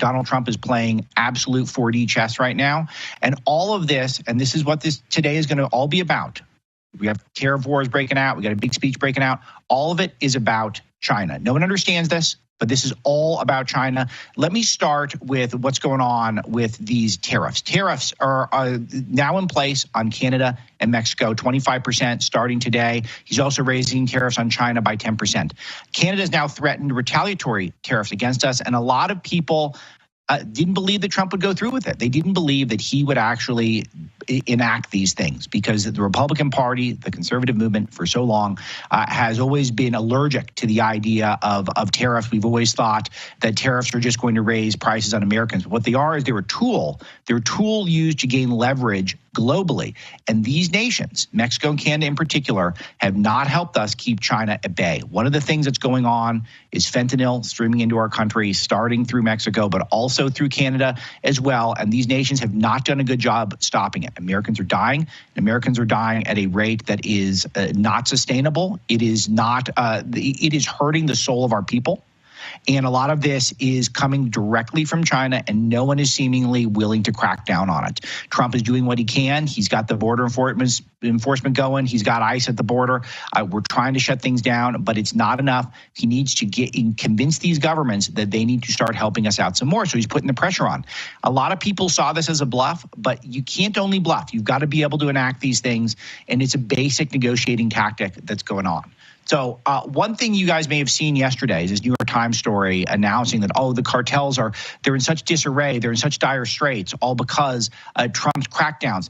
Donald Trump is playing absolute 4D chess right now. And all of this, and this is what this today is going to all be about. We have tariff wars breaking out. We got a big speech breaking out. All of it is about China. No one understands this, but this is all about China. Let me start with what's going on with these tariffs. Tariffs are now in place on Canada and Mexico, 25% starting today. He's also raising tariffs on China by 10%. Canada has now threatened retaliatory tariffs against us, and a lot of people didn't believe that Trump would go through with it. They didn't believe that he would actually enact these things because the Republican Party, the conservative movement for so long, has always been allergic to the idea of tariffs. We've always thought that tariffs are just going to raise prices on Americans. What they are is they're a tool. They're a tool used to gain leverage globally. And these nations, Mexico and Canada in particular, have not helped us keep China at bay. One of the things that's going on is fentanyl streaming into our country, starting through Mexico, but also through Canada as well. And these nations have not done a good job stopping it. Americans are dying. And Americans are dying at a rate that is not sustainable. It is not. It is hurting the soul of our people. And a lot of this is coming directly from China, and no one is seemingly willing to crack down on it. Trump is doing what he can. He's got the border enforcement going. He's got ICE at the border. We're trying to shut things down, but it's not enough. He needs to convince these governments that they need to start helping us out some more. So he's putting the pressure on. A lot of people saw this as a bluff, but you can't only bluff. You've got to be able to enact these things, and it's a basic negotiating tactic that's going on. So one thing you guys may have seen yesterday is this New York Times story announcing that, the cartels they're in such disarray, they're in such dire straits, all because Trump's crackdowns.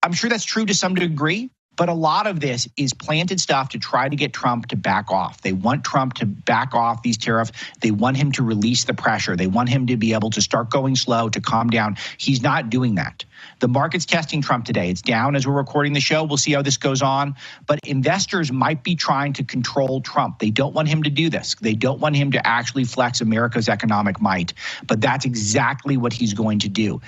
I'm sure that's true to some degree, but a lot of this is planted stuff to try to get Trump to back off. They want Trump to back off these tariffs. They want him to release the pressure. They want him to be able to start going slow, to calm down. He's not doing that. The market's testing Trump today. It's down as we're recording the show. We'll see how this goes on. But investors might be trying to control Trump. They don't want him to do this. They don't want him to actually flex America's economic might. But that's exactly what he's going to do.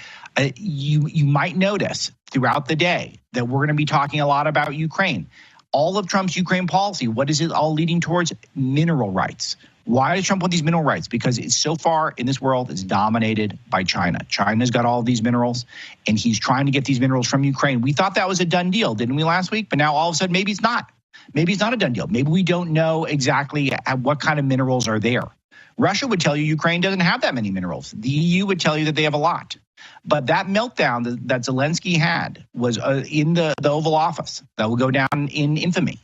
You might notice throughout the day that we're going to be talking a lot about Ukraine. All of Trump's Ukraine policy, what is it all leading towards? Mineral rights. Why does Trump want these mineral rights? Because it's so far in this world is dominated by China. China's got all of these minerals, and he's trying to get these minerals from Ukraine. We thought that was a done deal, didn't we, last week? But now all of a sudden, maybe it's not. Maybe it's not a done deal. Maybe we don't know exactly what kind of minerals are there. Russia would tell you Ukraine doesn't have that many minerals. The EU would tell you that they have a lot. But that meltdown that Zelensky had was in the Oval Office. That will go down in infamy.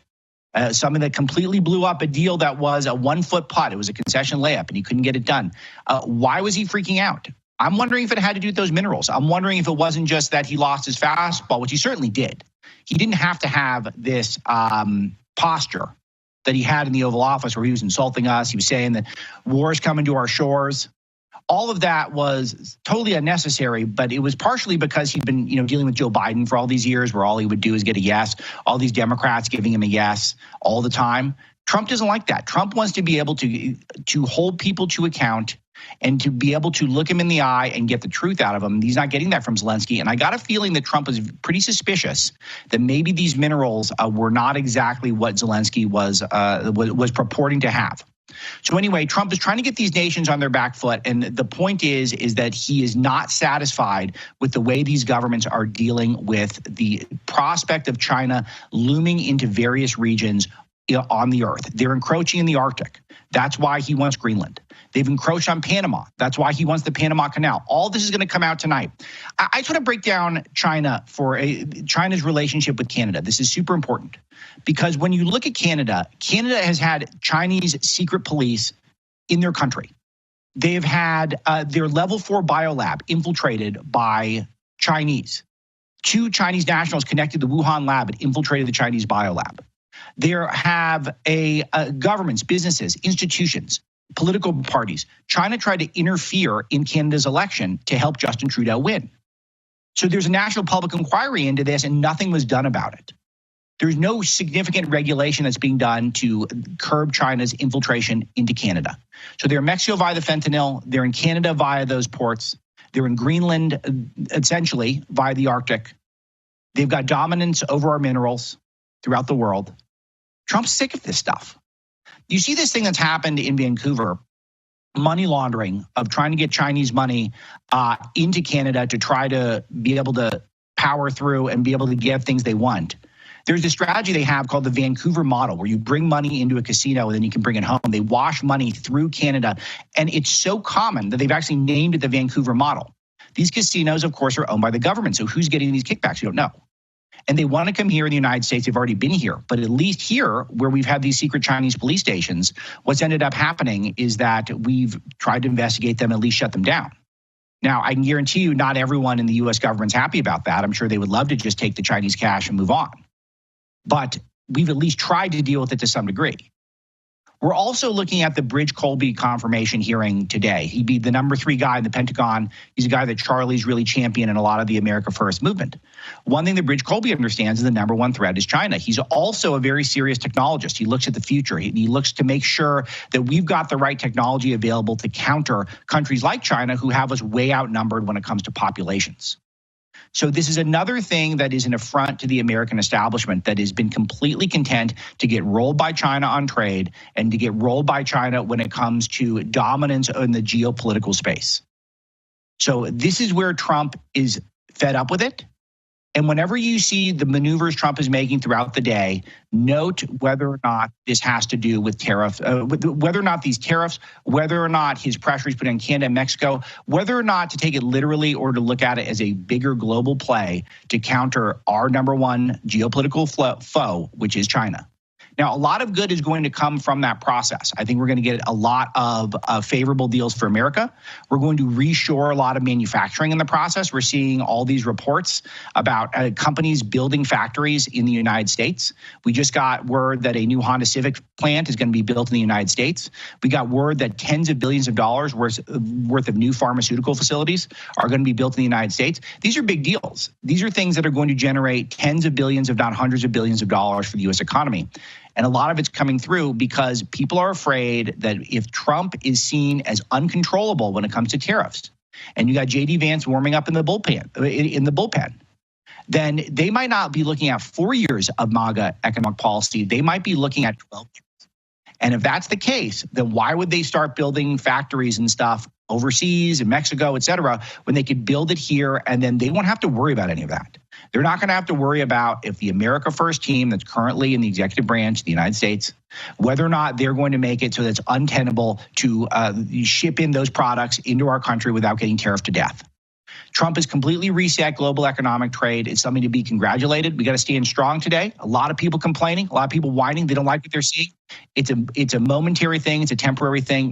Something that completely blew up a deal that was a 1 foot putt. It was a concession layup, and he couldn't get it done. Why was he freaking out? I'm wondering if it had to do with those minerals. I'm wondering if it wasn't just that he lost his fastball, which he certainly did. He didn't have to have this posture that he had in the Oval Office where he was insulting us. He was saying that war is coming to our shores. All of that was totally unnecessary, but it was partially because he'd been, dealing with Joe Biden for all these years, where all he would do is get a yes. All these Democrats giving him a yes all the time. Trump doesn't like that. Trump wants to be able to hold people to account and to be able to look him in the eye and get the truth out of him. He's not getting that from Zelensky. And I got a feeling that Trump was pretty suspicious that maybe these minerals were not exactly what Zelensky was purporting to have. So anyway, Trump is trying to get these nations on their back foot. And the point is that he is not satisfied with the way these governments are dealing with the prospect of China looming into various regions on the earth. They're encroaching in the Arctic. That's why he wants Greenland. They've encroached on Panama. That's why he wants the Panama Canal. All this is going to come out tonight. I just want to break down China's relationship with Canada. This is super important because when you look at Canada, Canada has had Chinese secret police in their country. They've had their level 4 biolab infiltrated by Chinese. 2 Chinese nationals connected to the Wuhan lab and infiltrated the Chinese biolab. There have governments, businesses, institutions, political parties. China tried to interfere in Canada's election to help Justin Trudeau win. So there's a national public inquiry into this, and nothing was done about it. There's no significant regulation that's being done to curb China's infiltration into Canada. So they're in Mexico via the fentanyl. They're in Canada via those ports. They're in Greenland, essentially, via the Arctic. They've got dominance over our minerals throughout the world. Trump's sick of this stuff. You see this thing that's happened in Vancouver money laundering, of trying to get Chinese money into Canada to try to be able to power through and be able to get things they want. There's a strategy they have called the Vancouver model, where you bring money into a casino and then you can bring it home. They wash money through Canada. And it's so common that they've actually named it the Vancouver model. These casinos, of course, are owned by the government. So who's getting these kickbacks? You don't know. And they want to come here in the United States. They've already been here. But at least here, where we've had these secret Chinese police stations, what's ended up happening is that we've tried to investigate them, at least shut them down. Now, I can guarantee you not everyone in the U.S. government's happy about that. I'm sure they would love to just take the Chinese cash and move on. But we've at least tried to deal with it to some degree. We're also looking at the Bridge Colby confirmation hearing today. He'd be the number 3 guy in the Pentagon. He's a guy that Charlie's really championed in a lot of the America First movement. One thing that Bridge Colby understands is the number 1 threat is China. He's also a very serious technologist. He looks at the future. He looks to make sure that we've got the right technology available to counter countries like China, who have us way outnumbered when it comes to populations. So this is another thing that is an affront to the American establishment that has been completely content to get rolled by China on trade and to get rolled by China when it comes to dominance in the geopolitical space. So this is where Trump is fed up with it. And whenever you see the maneuvers Trump is making throughout the day, note whether or not this has to do with tariffs, whether or not these tariffs, whether or not his pressure he's putting on Canada and Mexico, whether or not to take it literally or to look at it as a bigger global play to counter our number 1 geopolitical foe, which is China. Now, a lot of good is going to come from that process. I think we're going to get a lot of favorable deals for America. We're going to reshore a lot of manufacturing in the process. We're seeing all these reports about companies building factories in the United States. We just got word that a new Honda Civic plant is going to be built in the United States. We got word that tens of billions of dollars worth of new pharmaceutical facilities are going to be built in the United States. These are big deals. These are things that are going to generate tens of billions, if not hundreds of billions of dollars for the U.S. economy. And a lot of it's coming through because people are afraid that if Trump is seen as uncontrollable when it comes to tariffs, and you got J.D. Vance warming up in the bullpen, then they might not be looking at 4 years of MAGA economic policy. They might be looking at 12 years. And if that's the case, then why would they start building factories and stuff overseas in Mexico, et cetera, when they could build it here and then they won't have to worry about any of that? They're not going to have to worry about if the America First team that's currently in the executive branch of the United States, whether or not they're going to make it so that it's untenable to ship in those products into our country without getting tariffed to death. Trump has completely reset global economic trade. It's something to be congratulated. We got to stand strong today. A lot of people complaining, a lot of people whining. They don't like what they're seeing. It's a momentary thing. It's a temporary thing.